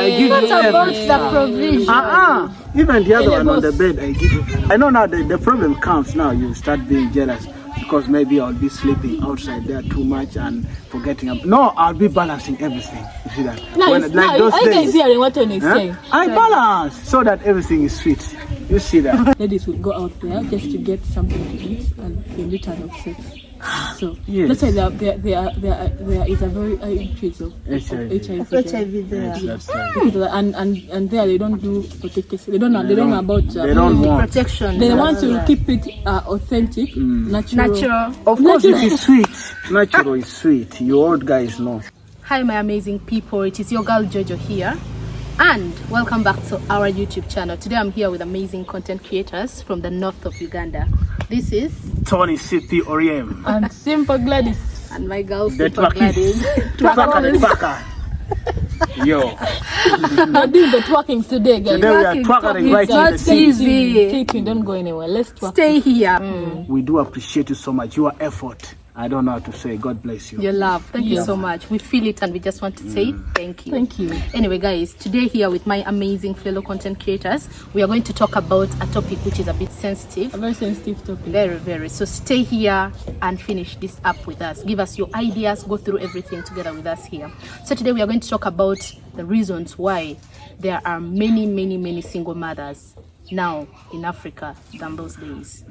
I give you everything. The provision. Even the other one on the bed, I give you. I know now the problem comes now. You start being jealous because maybe I'll be sleeping outside there too much and forgetting. No, I'll be balancing everything. You see that? No, like those days, hearing what you're saying. I balance so that everything is sweet. You see that? Ladies will go out there just to get something to eat and in return of sex. So let's say there is a very high increase of HIV there. Yes, and there they don't do protective. They don't know about protection. They want to keep it authentic, natural. Of course, it is sweet. Natural is sweet. You old guys know. Hi, my amazing people. It is your girl Jojo here. And welcome back to our YouTube channel. Today I'm here with amazing content creators from the north of Uganda. This is Tony CP Oriem and Simple Gladys and my girl Simple Gladys. Yo. We're doing the twerking today, guys. Today we are twerking right in the city. Don't go anywhere. Let's twerk. Stay here. We do appreciate you so much. Your effort. I don't know how to say. God bless you. Your love. Thank you so much. We feel it and we just want to say thank you. Thank you. Anyway, guys, today here with my amazing fellow content creators, we are going to talk about a topic which is a bit sensitive. A very sensitive topic. Very, very. So stay here and finish this up with us. Give us your ideas. Go through everything together with us here. So today we are going to talk about the reasons why there are many single mothers now in Africa than those days.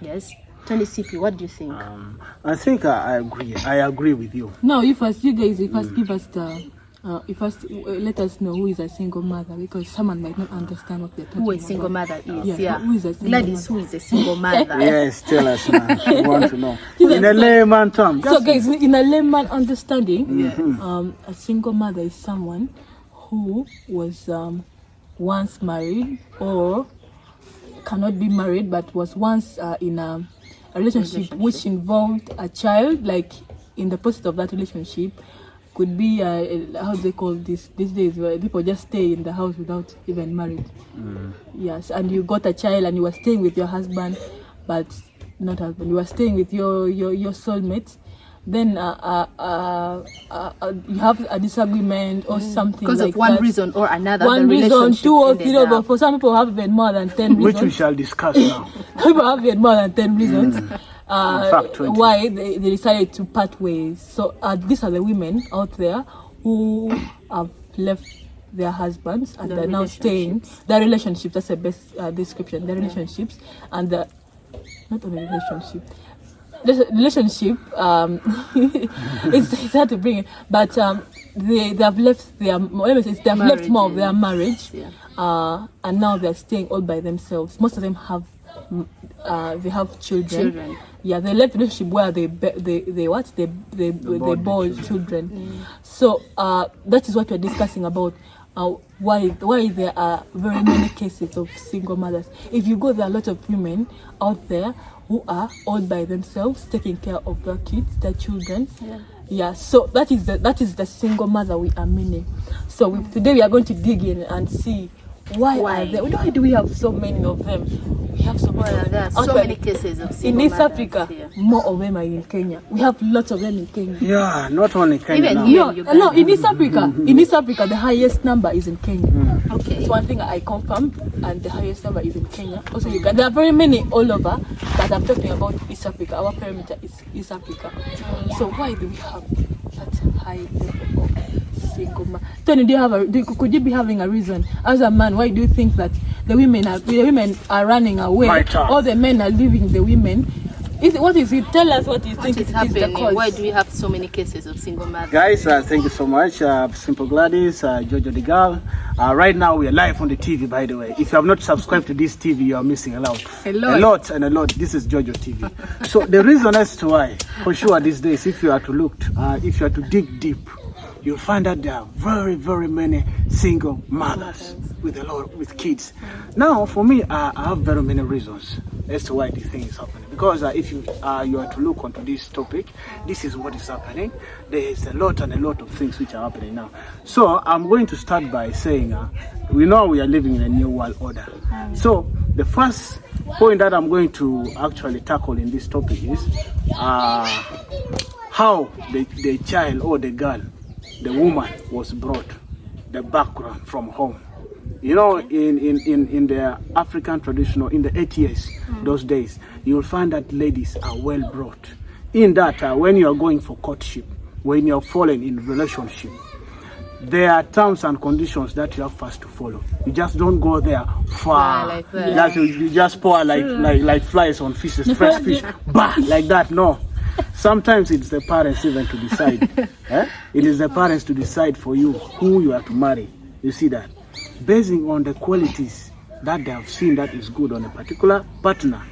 Yes. Tony CP, what do you think? I think I agree. I agree with you. No, you guys give us the, let us know who is a single mother, because someone might not understand what they're talking about. Who a single mother is, yeah. Who is a single Gladys, who is a single mother? Yes, tell us now. We want to know. In a layman term. So guys, in a layman understanding, a single mother is someone who was once married or cannot be married, but was once in a relationship which involved a child. Like in the process of that relationship could be how they call this these days, where people just stay in the house without even married. Yes, and you got a child and you were staying with your husband, but not husband, you were staying with your soulmate. Then you have a disagreement or something because like of one that. reason or another. One reason, two or three, but for some people have even more than 10 reasons. Which we shall discuss now. People have even more than 10 reasons why they decided to part ways. So these are the women out there who have left their husbands and they're now staying. Their relationships, that's the best description. Their relationships and not only relationship. The relationship it's hard to bring it, but they have left their left more of their marriage, and now they're staying all by themselves. Most of them have children. Yeah, they left the relationship where they bore children. So that is what we're discussing about. Why there are very many cases of single mothers. If you go, there are a lot of women out there who are all by themselves, taking care of their kids, their children. Yeah. So that is the single mother we are meaning. So today we are going to dig in and see why do we have so many of them? We have so many. There are so many cases of single in East mothers Africa. Here. More of them are in Kenya. We have lots of them in Kenya. Yeah, not only Kenya. Even here, no, in East Africa. In East Africa, the highest number is in Kenya. Okay. It's one thing I confirm, and the highest number is in Kenya. Also, Uganda. There are very many all over, but I'm talking about East Africa. Our perimeter is East Africa. So why do we have that high level of single man? Tony, could you be having a reason as a man? Why do you think that the women are running away, or the men are leaving the women? What is it? Tell us what you think is happening. Why do we have so many cases of single mothers? Guys, thank you so much. Simple Gladys, Jojo the girl. Right now we are live on the TV, by the way. If you have not subscribed to this TV, you are missing a lot. A lot. This is Jojo TV. So the reason as to why, for sure these days, if you are to look, if you are to dig deep, you'll find that there are very many single mothers with kids. Now, for me, I have very many reasons as to why this thing is happening. Because if you are to look onto this topic, this is what is happening. There is a lot of things which are happening now. So I'm going to start by saying, we know we are living in a new world order. So the first point that I'm going to actually tackle in this topic is how the child or the girl, the woman was brought the background from home. You know, in the African traditional, in the 80s, those days, you'll find that ladies are well brought. In that, when you are going for courtship, when you are falling in relationship, there are terms and conditions that you have first to follow. You just don't go there far. Like that. You just pour like flies on fishes, fresh fish, bah, like that. No. Sometimes it's the parents even to decide. It is the parents to decide for you who you are to marry. You see that? Basing on the qualities that they have seen that is good on a particular partner.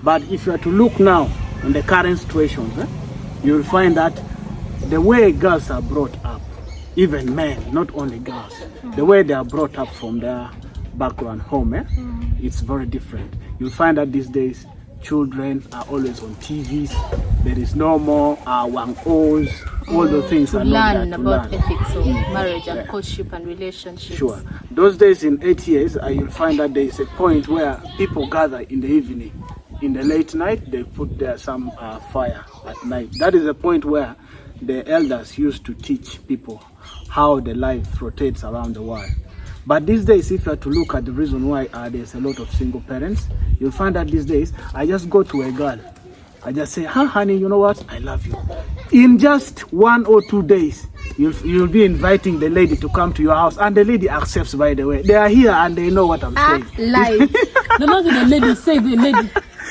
But if you are to look now in the current situations, you will find that the way girls are brought up, even men, not only girls, the way they are brought up from their background home, it's very different. You'll find that these days children are always on TVs. There is no more one-ohs. All those things are not there to about learn. ethics of marriage and courtship and relationships. Sure. Those days in 8 years, you'll find that there is a point where people gather in the evening. In the late night, they put there some fire at night. That is a point where the elders used to teach people how the life rotates around the world. But these days, if you are to look at the reason why there's a lot of single parents, you'll find that these days, I just go to a girl. I just say, honey, you know what? I love you. In just 1 or 2 days, you'll be inviting the lady to come to your house. And the lady accepts, by the way. They are here and they know what I'm saying. Life. No, not the lady, say the lady.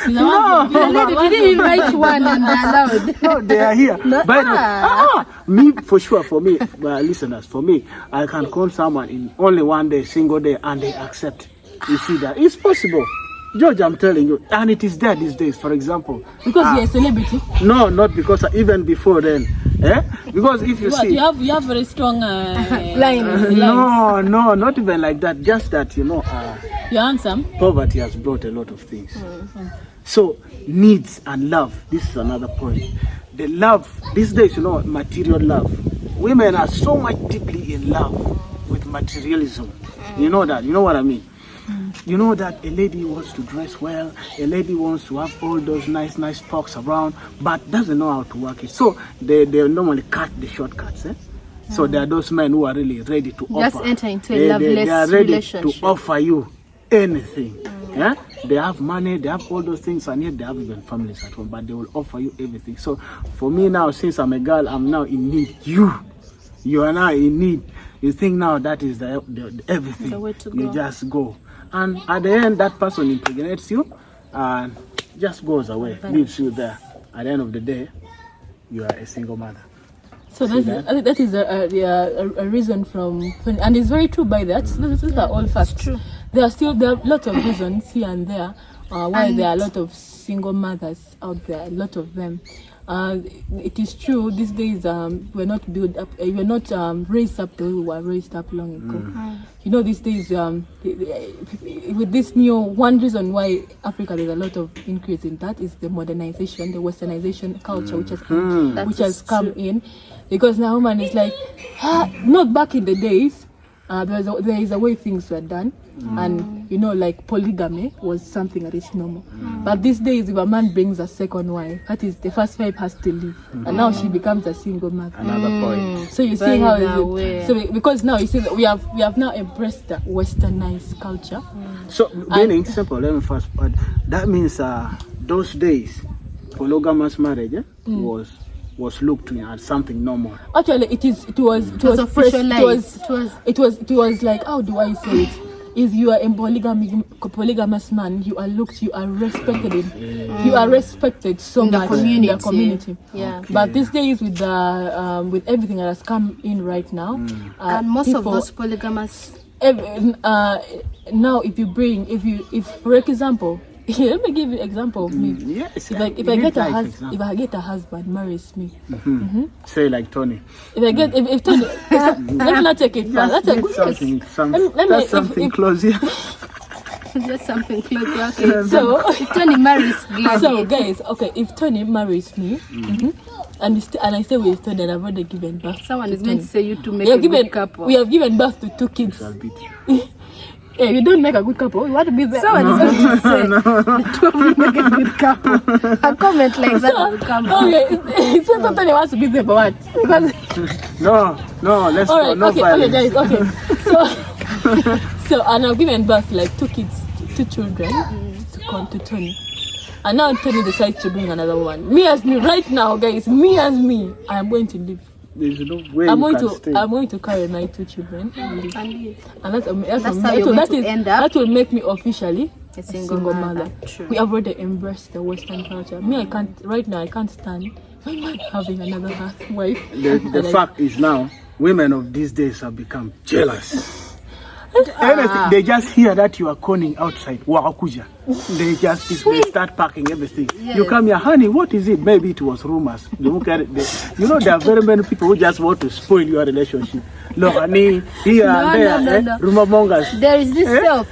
No, The lady didn't invite one and they're allowed. no, they are here. By the way, me, for sure, for me, listeners, for me, I can call someone in only 1 day, single day, and they accept. You see that? It's possible. George, I'm telling you, and it is there these days, for example. Because you're a celebrity? No, not because, even before then. Because if you see... You have very strong Line. No, not even like that. Just that, you're handsome. Poverty has brought a lot of things. So, needs and love, this is another point. The love, these days, material love. Women are so much deeply in love with materialism. You know that, you know what I mean? You know that a lady wants to dress well, a lady wants to have all those nice perks around, but doesn't know how to work it. So they normally cut the shortcuts. So there are those men who are really ready to offer. Just enter into a loveless they are ready relationship. to offer you anything. They have money, they have all those things, and yet they have even families at home, but they will offer you everything. So for me now, since I'm a girl, I'm now in need. You are now in need. You think now that is the everything. The way to you go. just go. And at the end, that person impregnates you and just goes away, leaves you there. At the end of the day, you are a single mother. So that is a reason from, and it's very true by that. These are all facts. True. There are lots of reasons here and there why there are a lot of single mothers out there, a lot of them. It is true, these days we're not built up, we're not raised up the way we were raised up long ago. You know, these days, with this one reason why Africa, there's a lot of increase in that is the modernization, the westernization culture which has come in. Because now woman is like, not back in the days, there is a way things were done. And like polygamy was something that is normal. But these days, if a man brings a second wife, that is, the first wife has to leave, and now she becomes a single mother. Another point. So you see how is it? So because now you see that we have now embraced the westernized culture. So meaning simple. Let me first add. That means those days, polygamous marriage was looked to as something normal. Actually, it was like, how do I say it? If you are a polygamous man, you are respected. You are respected so much in the community. Yeah. Okay. But these days, with everything that has come in right now, and most of those polygamous. Now, if for example, let me give you an example of me. Yes. If I get a husband marries me. Say like Tony. If Tony, let me not take it far. That's a good something close here. Just something close. Okay. So if Tony marries Gladys. So guys, okay, if Tony marries me, and I stay with Tony, and I've already given birth. Someone is going to say you to make We a have given good couple. We have given birth to 2 kids. Hey, you don't make a good couple. You want to be there. So what is going to say? The two of you make a good couple. A comment like that will come. Okay, it's not something he wants to be there, but what? Because No, let's all go. right, No violence. guys, okay. So and I've given birth like 2 kids, 2 children to come to Tony. And now Tony decides to bring another one. Me, right now, guys, I am going to leave. There's no way I'm going to carry my 2 children and leave. And that's how you're going to end up. That will make me officially A single mother. True. We have already embraced the Western culture. Me, I can't stand my man having another wife. The fact is now, women of these days have become jealous. Anything, they just hear that you are conning outside. Wakakuja. They start packing everything. Yes. You come here, honey, what is it? Maybe it was rumors. They look at it. There are very many people who just want to spoil your relationship. Look, honey, here and there, no. rumor mongers. There is this there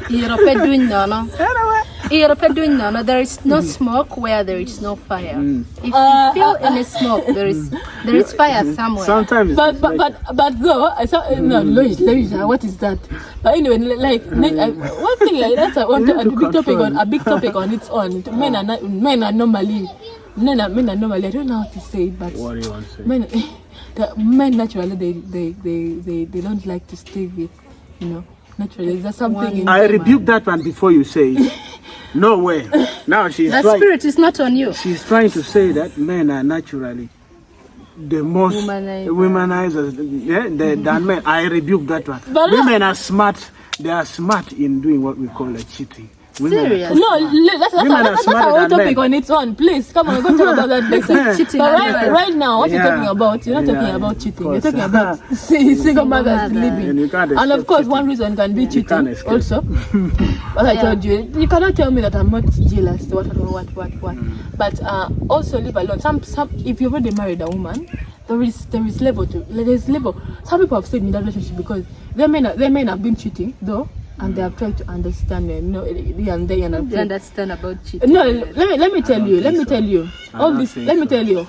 is no smoke where there is no fire. If you feel any smoke, there is fire somewhere. Sometimes, but though I saw Lois, what is that? But anyway, like one thing like that, I want a big topic on its own. Men are normally. I don't know how to say it, but what do you want to say? Men naturally they don't like to stay with, naturally. There's something. I rebuke that one before you say it. No way. Now the spirit is not on you. She's trying to say that men are naturally the most womanizers than men. I rebuke that one. But women are smart. They are smart in doing what we call a cheating. Serious? No, that's a whole topic on its own. Please, come on, go talk about that later. Cheating. But right now, what you're talking about, you're not talking about cheating. You're talking about single mothers living. And of course, one reason can be cheating also. But I told you, you cannot tell me that I'm not jealous. What. But also leave alone. Some if you've already married a woman, there's level. Some people have stayed in that relationship because their men have been cheating though. And they have tried to understand, they understand about cheating. No, let me tell you. All this. Let me tell you.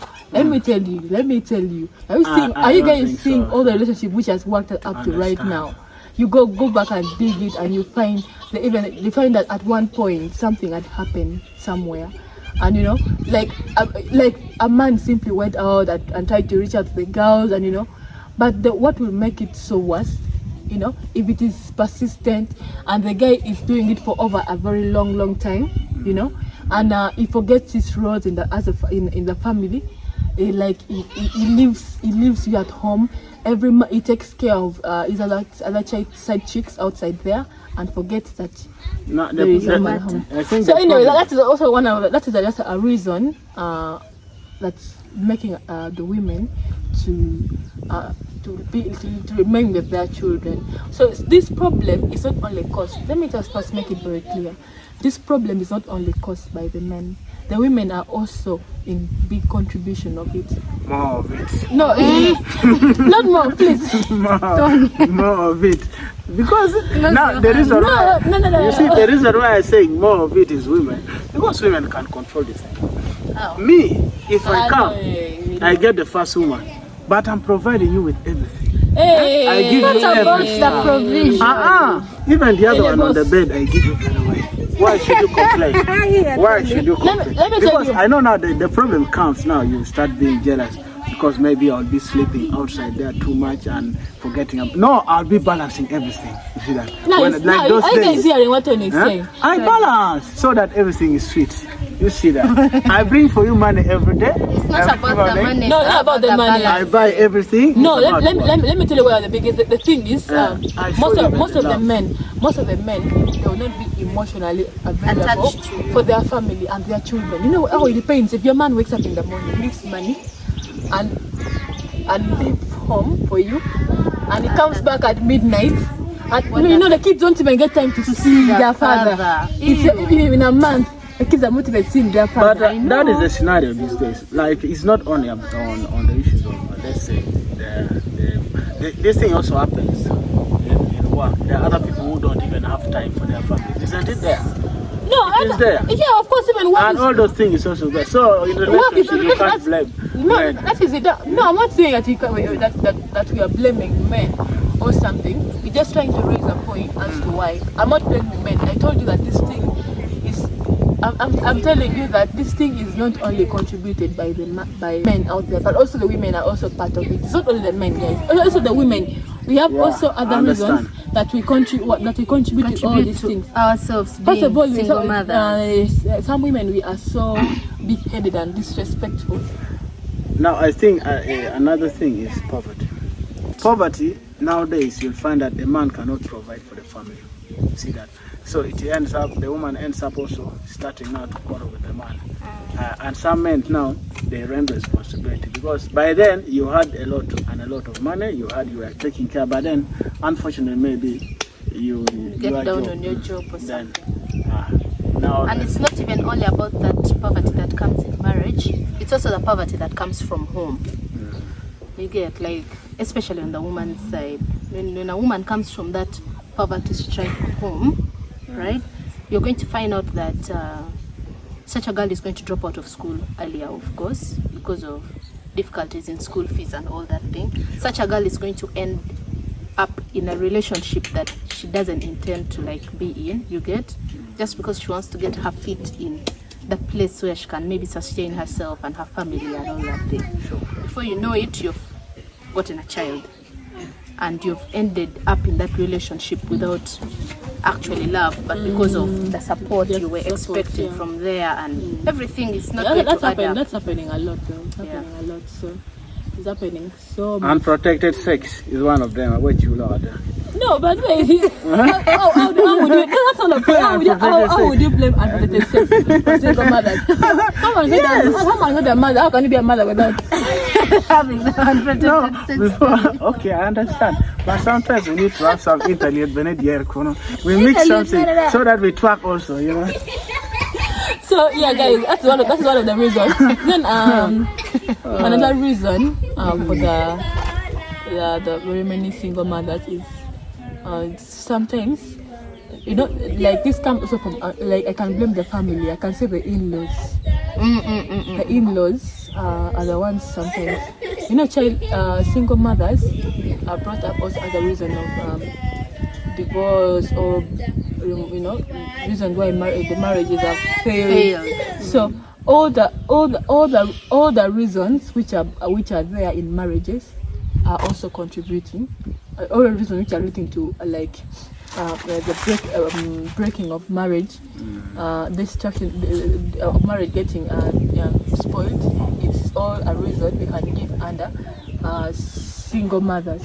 Are you guys seeing all the relationship which has worked up to right now? You go back and dig it, and you find that at one point something had happened somewhere, and like a man simply went out and tried to reach out to the girls, and but what will make it so worse? If it is persistent and the guy is doing it for over a very long time, and he forgets his roles in the family, he leaves you at home. He takes care of his other side chicks outside there and forgets that there is a man home. So anyway, that is also just a reason that's making the women to remain with their children. So this problem is not only caused. Let me just first make it very clear. This problem is not only caused by the men. The women are also in big contribution of it. More of it. No, not more, please. More of it. Because now there is a no. You see, the reason why I say more of it is women. Because women can control this thing. Oh. Me, if I come, I get the first woman. But I'm providing you with everything. Hey, I give you about everything. the provision. Even the other one on the bed, I give you away. Why should you complain? Why should you complain? Let me tell because you. I know now the problem comes now. You start being jealous because maybe I'll be sleeping outside there too much and forgetting. No, I'll be balancing everything. You see that? Are you guys hearing what Tony is saying? I balance so that everything is sweet. You see that? I bring for you money every day. It's not about the money. No, it's not about the money. I buy everything. No, let me tell you where the biggest. The thing is, most of the men, they will not be emotionally available for their family and their children. You know how it depends. If your man wakes up in the morning, leaves money, and leaves home for you, and he comes back at midnight. And the kids don't even get time to see their father. It's in a month. The kids are motivated seeing their father. But that is the scenario these days. Like, it's not only on the issues of, let's say, this thing also happens in work. There are other people who don't even have time for their families. Isn't it there? No, it's there. Yeah, of course, even work. And all those things is also there. So in the relationship, you can't blame. No, that is it. No, I'm not saying that we are blaming men. or something. We're just trying to raise a point as to why. I'm not blaming men. I told you that this thing is. I'm telling you that this thing is not only contributed by men out there, but also the women are also part of it. It's not only the men, guys. Also the women. We have also other reasons that we contribute to all these things ourselves. First of all, single mothers. Some women, we are so big-headed and disrespectful. Now, I think another thing is poverty. Poverty nowadays, you'll find that a man cannot provide for the family. See that? So it ends up, the woman ends up also starting now to quarrel with the man. And some men now, they render responsibility, because by then you had a lot of money, you were taking care, but then unfortunately maybe you get down on your job or something. And it's not even only about that poverty that comes in marriage, it's also the poverty that comes from home. You get, like, especially on the woman's side, when a woman comes from that poverty-stricken home, right, you're going to find out that such a girl is going to drop out of school earlier, of course, because of difficulties in school fees and all that thing. Such a girl is going to end up in a relationship that she doesn't intend to be in, you get, just because she wants to get her feet in the place where she can maybe sustain herself and her family and all that thing. Before you know it, you've gotten a child and you've ended up in that relationship without actually love, but because of the support you were expecting from there, and everything is not going to add up. That's happening a lot, though. It's happening a lot, so it's happening so much. Unprotected sex is one of them. I bet you know that. No, but wait. How would you blame unprotected sex for single mothers? How am I not a mother? How can you be a mother without having the unprotected sex? Okay, I understand. But sometimes we need to have some internet. We mix something so that we track also, you know. So yeah, guys, that's one of the reasons. Then another reason for the very many single mothers is sometimes, you know, like this comes also from I can blame the family. I can say the in-laws. The in-laws are the ones sometimes. You know, single mothers are brought up also as a reason of divorce, or you know, reason why the marriages have failed. So all the reasons which are there in marriages are also contributing. All the reasons which are leading to the breaking of marriage, destruction of marriage getting spoiled. It's all a reason we can give under single mothers.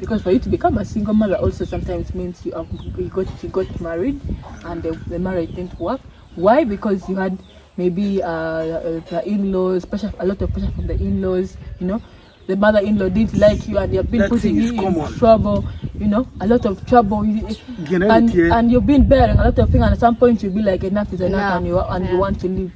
Because for you to become a single mother also sometimes means you got married and the marriage didn't work. Why? Because you had maybe the in-laws, a lot of pressure from the in-laws, you know. The mother-in-law didn't like you and you've been putting you in trouble, you know, a lot of trouble. And you've been bearing a lot of things, and at some point you'll be like, enough is enough, and you want to leave.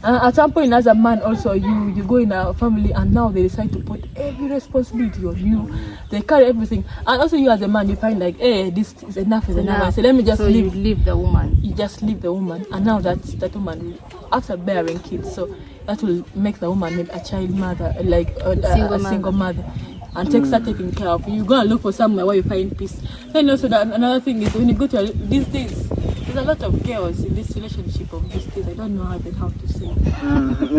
At some point as a man also, you go in a family and now they decide to put every responsibility on you. They carry everything. And also you as a man, you find like, hey, this is enough is enough. So let me just leave. You leave the woman. You just leave the woman. And now that woman, after bearing kids, so that will make the woman maybe a child mother, like a single mother. And start taking care of you. You go and look for somewhere where you find peace. Then also another thing is when you go to these days, there's a lot of chaos in this relationship of these days. I don't know how to say.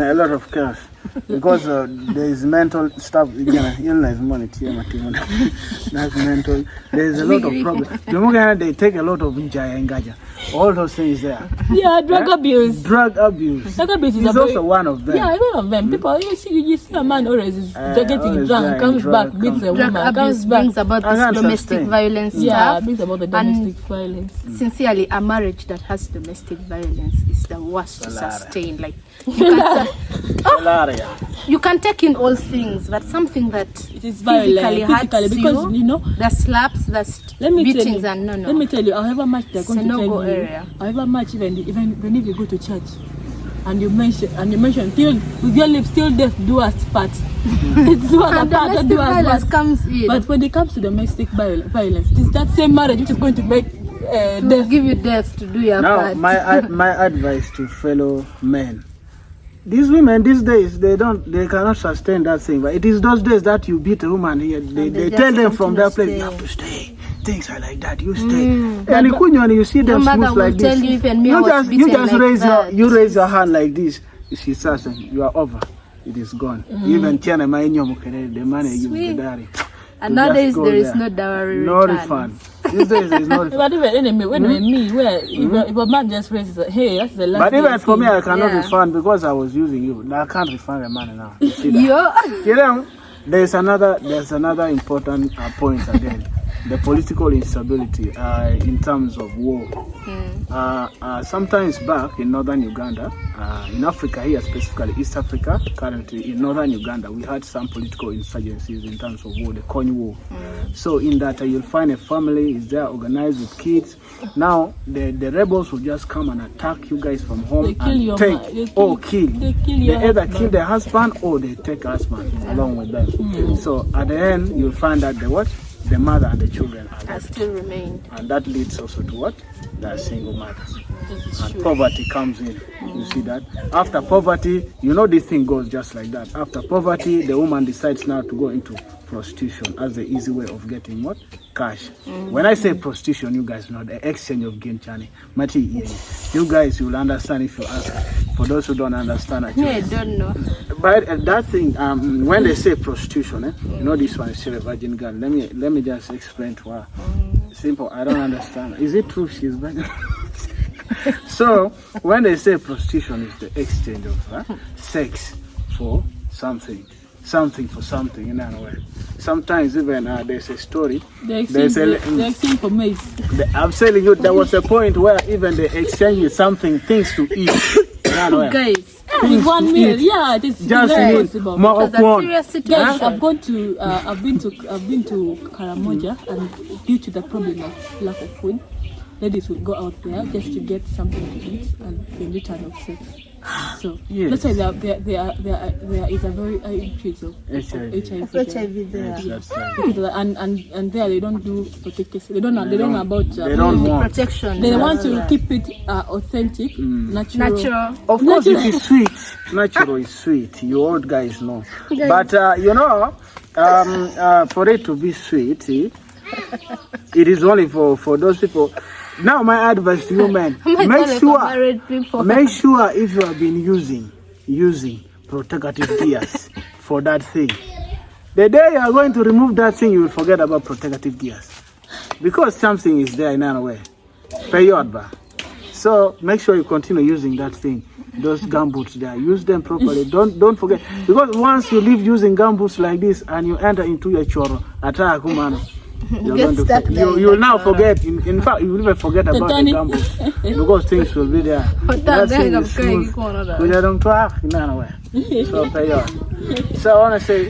A lot of chaos. Because there is mental stuff, illness, money, that's mental. There's a lot of problems. They take a lot of engaja. All those things there. Yeah, drug abuse. Drug abuse. Drug abuse is also one of them. Yeah, one of them. People, you see a man always is getting drunk, comes back, beats a woman, comes back. Brings about this domestic violence stuff. Yeah, brings about the domestic violence. Sincerely, a marriage that has domestic violence is the worst to sustain. Like you can take in all things, but something that it is physically hurts because you know the slaps, the beatings, and no. Let me tell you, however much they're going to tell you, however much even if you go to church and you mention till with your lips till death do us part. It's do us apart, do us part. Comes in. But when it comes to domestic violence, it's that same marriage which is going to make give you death to do your part. Now, my advice to fellow men: these women these days, they cannot sustain that thing. But it is those days that you beat a woman here. They tell them from their place, you have to stay. Things are like that. You stay. And you see them smooth like this. You just raise your hand like this. She says, you are over. It is gone. Even Tiana the money you give daddy. And nowadays there is no dowry. No refund. These days there is no refund. But even if a man just raises, hey, that's the last. But even for me, I cannot refund because I was using you. Now I can't refund the money now. You see that? You know, there's another important point again. The political instability in terms of war. Sometimes back in northern Uganda, in Africa here, specifically East Africa, currently in northern Uganda, we had some political insurgencies in terms of war, the Coney War. So in that you'll find a family is there organized with kids. Now the rebels will just come and attack you guys from home and take or kill. They either kill the husband or they take husband along with them. So at the end you'll find that the mother and the children are still remain. And that leads also to what? They are single mothers. And poverty comes in. You see that? After poverty, you know this thing goes just like that. After poverty, the woman decides now to go into prostitution as the easy way of getting what? Cash. When I say prostitution, you guys know the exchange of ginchani. Mati easy. You guys will understand if you ask. For those who don't understand, actually. I don't know. But that thing, when they say prostitution, you know this one is still a virgin girl. Let me just explain to her. Simple. I don't understand. Is it true she's virgin? So when they say prostitution is the exchange of sex for something for something in another way. Sometimes even there's a story. They exchange for maize. I'm telling you, there was a point where even they exchange something, things to eat. Guys, with 1 meal, it is just possible. Guys, I've been to Karamoja, and due to the problem of lack of food, ladies will go out there just to get something to eat and in return of sex. So that's why there is a very high increase of HIV there. That's right. And there they don't do protection. They don't know about protection. They want to keep it authentic, natural. Of course, it is sweet. Natural is sweet. You old guys know. But for it to be sweet, it is only for those people. Now my advice to you men, make sure if you have been using protective gears for that thing, the day you are going to remove that thing, you will forget about protective gears. Because something is there in another way. So make sure you continue using that thing. Those gumboots there, use them properly. Don't forget. Because once you leave using gumboots like this and you enter into your choro, you will now forget. In fact, you will even forget about the gumboots because things will be there. That thing is smooth. So I want to say,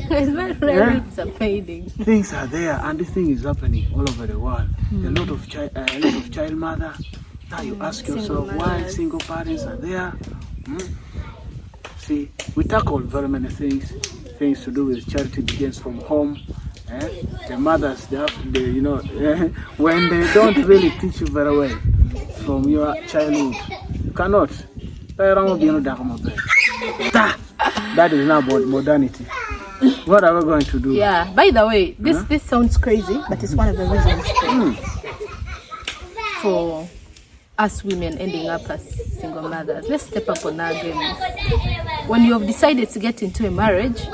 things are there, and this thing is happening all over the world. A lot of child mother. Now you ask yourself why single parents are there. See, we tackle very many things to do with charity begins from home. The mothers, when they don't really teach you very well from your childhood, you cannot. That is now about modernity. What are we going to do? Yeah, by the way, this sounds crazy, but it's one of the reasons for us women ending up as single mothers. Let's step up on our games. When you have decided to get into a marriage,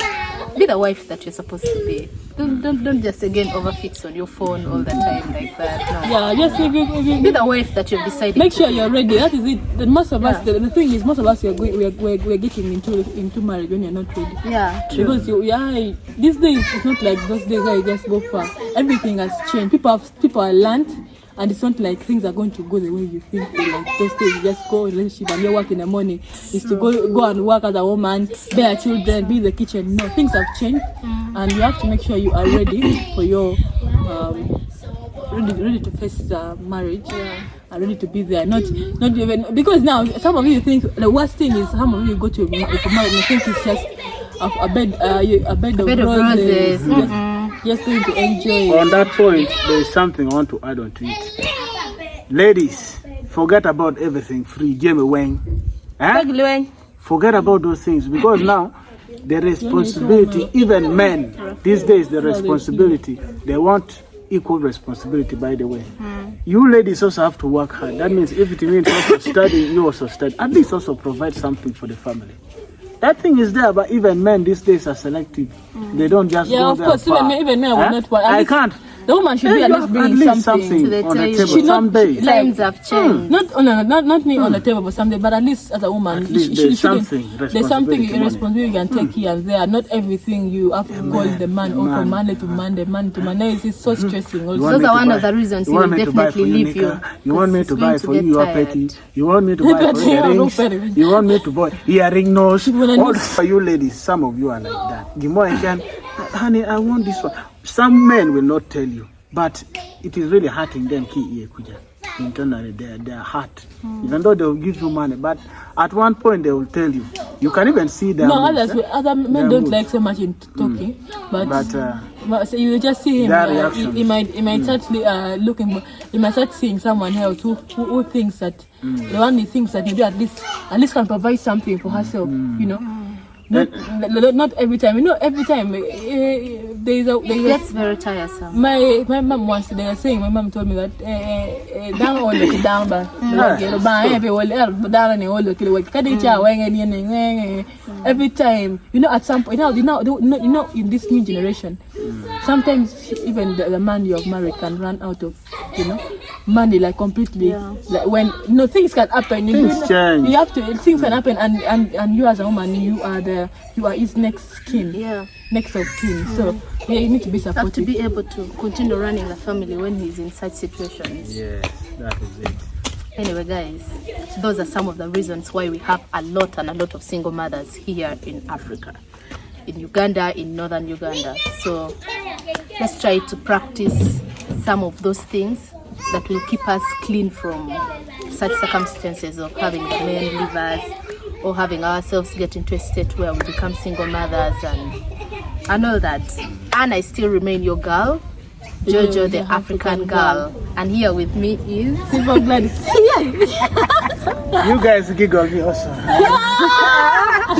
be the wife that you're supposed to be. Don't just again overfix on your phone all the time like that. No. Yeah, just if you be the wife that you've decided. Make sure you're ready. That is it. The most of us. The thing is, most of us we're getting into marriage when you're not ready. Yeah, true. Because these days it's not like those days where you just go far. Everything has changed. People are learned. And it's not like things are going to go the way you think. Like those days, you just go in a relationship and you work in the morning. It's to go and work as a woman, bear children, be in the kitchen. No, things have changed, and you have to make sure you are ready for your ready to face marriage. Are ready to be there. Not even because now some of you think the worst thing is some of you go to marriage and think it's just a bed of roses. Just going to enjoy. On that point, there is something I want to add on to it. Ladies, forget about everything free. Forget about those things, because now the responsibility, even men these days, the responsibility, they want equal responsibility, by the way. You ladies also have to work hard. That means if it means also study, you also study. At least also provide something for the family. That thing is there, but even men these days are selective. They don't just go of there course, far. even men will not work. I can't. The woman should be at least bringing something. So they on tell the you table someday. times have changed. Not me on the table, but someday. But at least as a woman, At least there's something responsibility you can take here and there. Not everything you have to call the man or from Monday to Monday, man to Monday. It's so stressing. Also. Those are one of the reasons he will definitely leave you. You want me to buy for you your petty. You want me to buy for earrings. You want me to buy earring nose. All for you ladies, some of you are like that. The more I can, honey, I want this one. Some men will not tell you, but it is really hurting them. Internally, their heart. Even though they will give you money, but at one point they will tell you. You can even see them. No, other men don't like so much in talking, but so you just see him. He might start looking. He might start seeing someone else who thinks that the one he thinks that maybe at least can provide something for herself. You know. Not every time. You know, every time it gets very tiresome. My mom once, they were saying, my mom told me that down all the down every time, you know, at some point, you know, in this new generation, sometimes even the man you have married can run out of, you know, money like completely. Like when things can happen, things change. You have to. Things can happen, and you as a woman, you are his next kin. Next of kin. So you need to be supportive. You have to be able to continue running the family when he's in such situations. Yes, that is it. Anyway, guys, those are some of the reasons why we have a lot of single mothers here in Africa, in Uganda, in northern Uganda. So let's try to practice some of those things that will keep us clean from such circumstances of having the men leave us or having ourselves get into a state where we become single mothers and all that. And I still remain your girl, Jojo, the African girl. And here with me is Simple Gladys. You guys giggle me also.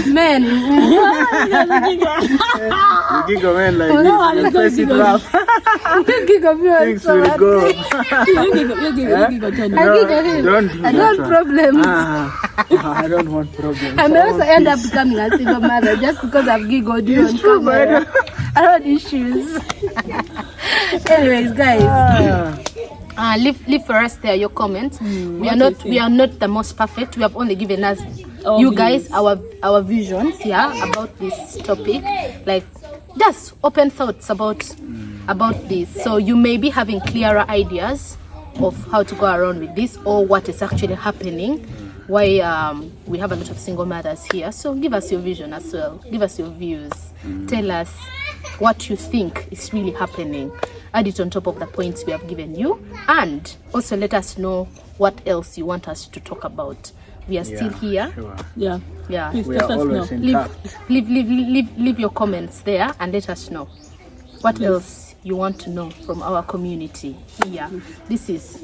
Men. You giggle men like this. You face it rough. Things will go. I don't want problems. I don't want problems. I may also end up becoming a single mother just because I've giggled you on camera. I don't want issues. Anyways, guys, leave for us there your comments. We are not the most perfect. We have only given us you guys our visions about this topic, like just open thoughts about this. So you may be having clearer ideas of how to go around with this or what is actually happening. Why we have a lot of single mothers here. So give us your vision as well. Give us your views. Tell us what you think is really happening. Add it on top of the points we have given you, and also let us know what else you want us to talk about. We are still here. Sure. Yeah. Please We let are us always know. intact. Leave your comments there and let us know what else you want to know from our community here. This is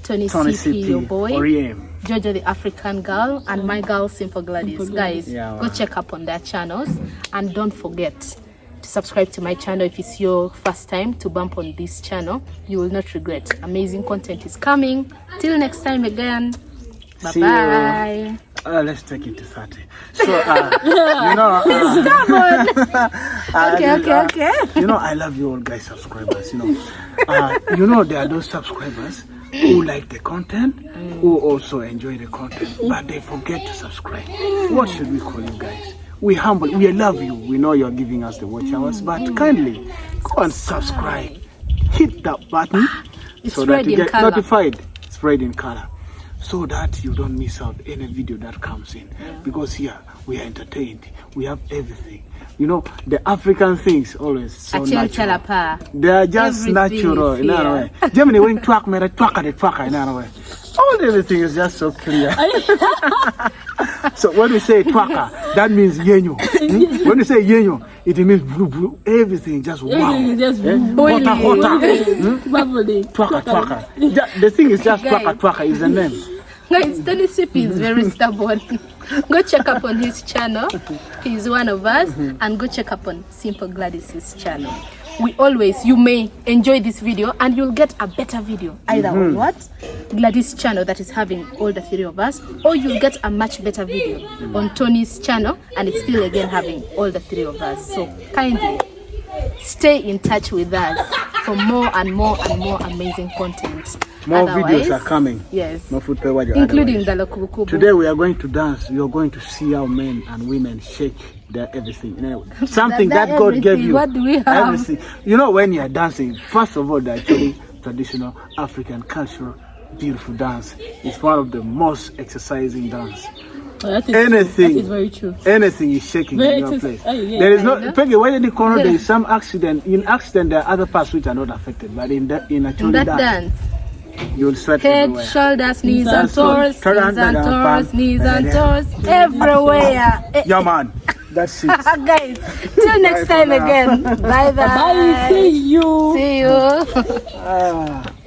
Tony CP, your boy, Oriem. Jojo the African girl, and my girl Simple Gladys. Guys, go check up on their channels, and don't forget to subscribe to my channel if it's your first time to bump on this channel. You will not regret. Amazing content is coming. Till next time again. Bye bye. Let's take it to 30. So, you know, okay. You know, I love you all guys, subscribers. You know, there are those subscribers who like the content, who also enjoy the content, but they forget to subscribe. What should we call you guys? We love you. We know you're giving us the watch hours, but kindly go and subscribe. Hit that button so that you get notified. It's red in color, so that you don't miss out any video that comes in. Because here we are entertained. We have everything. You know, the African things always so natural. They are just natural. In other way, Germany when twak me twaka. In other way, everything is just so clear. So when we say twaka, that means yenyo. When we say yenyo, it means blue blue. Everything just wow. Hota. Twaka. The thing is just twaka is the name. Guys, Tony Sippy is very stubborn. Go check up on his channel. He's one of us. And go check up on Simple Gladys's channel. You may enjoy this video and you'll get a better video either on what? Gladys' channel that is having all the three of us, or you'll get a much better video on Tony's channel and it's still again having all the three of us. So kindly stay in touch with us for more and more and more amazing content. More videos are coming. Yes. Including the Lokubukubu. Today we are going to dance. You're going to see how men and women shake their everything. You know, something that God gave you. What do we have? Everything. You know, when you're dancing, first of all, they're actually traditional African cultural beautiful dance. It's one of the most exercising dance. Anything, that is very true. Anything is shaking very in your place. There is no Peggy. Why did you call there is some accident? In accident, there are other parts which are not affected, but in actually that dance, you'll sweat head, everywhere. shoulders, knees and toes, knees and toes, everywhere. Yeah, man. That's it. Guys, till next time again. Bye bye. Bye. See you. See you.